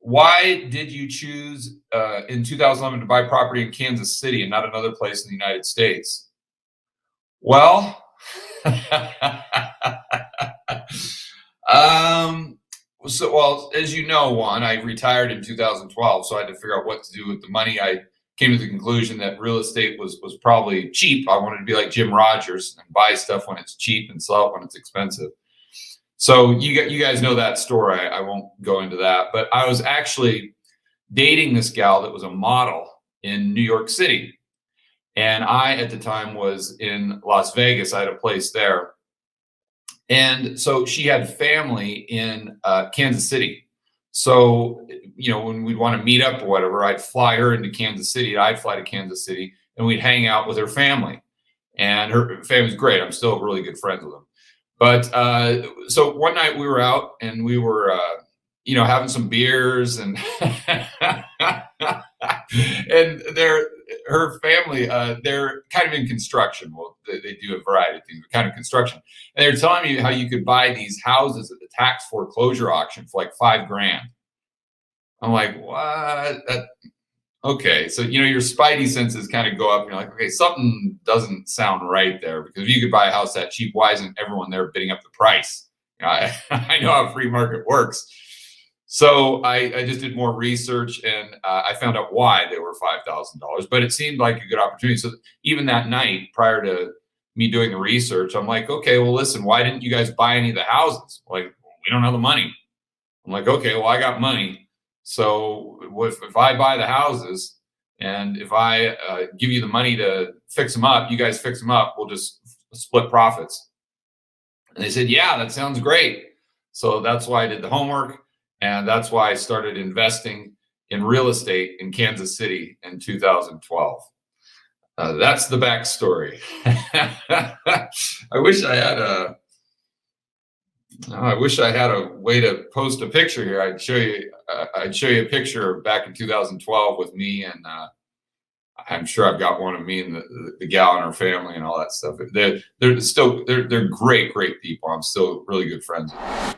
why did you choose in 2011 to buy property in Kansas City and not another place in the United States? Well, um, well, as you know, Juan, I retired in 2012, so I had to figure out what to do with the money. I came to the conclusion that real estate was probably cheap. I wanted to be like Jim Rogers and buy stuff when it's cheap and sell it when it's expensive. So you guys know that story. I won't go into that, but I was actually dating this gal that was a model in New York City. And I, at the time, was in Las Vegas. I had a place there. And so she had family in Kansas City. So, when we'd want to meet up or whatever, I'd fly her into Kansas City. I'd fly to Kansas City and we'd hang out with her family. And her family's great. I'm still really good friends with them. But so one night we were out and we were, having some beers and and her family, they're kind of in construction. Well, they do a variety of things, but kind of construction. And they're telling me how you could buy these houses at the tax foreclosure auction for like $5,000. I'm like, what? Okay. So, your spidey senses kind of go up and you're like, okay, something doesn't sound right there, because if you could buy a house that cheap, why isn't everyone there bidding up the price? I know how free market works. So I just did more research and I found out why they were $5,000, but it seemed like a good opportunity. So even that night, prior to me doing the research, I'm like, okay, well, listen, why didn't you guys buy any of the houses? Like, we don't have the money. I'm like, okay, well, I got money. So if I buy the houses and if I give you the money to fix them up, you guys fix them up, we'll just split profits. And they said, yeah, that sounds great. So that's why I did the homework. And that's why I started investing in real estate in Kansas City in 2012. That's the backstory. I wish I had a way to post a picture here. I'd show you a picture back in 2012 with me, and I'm sure I've got one of me and the gal and her family and all that stuff. They're great people. I'm still really good friends with them.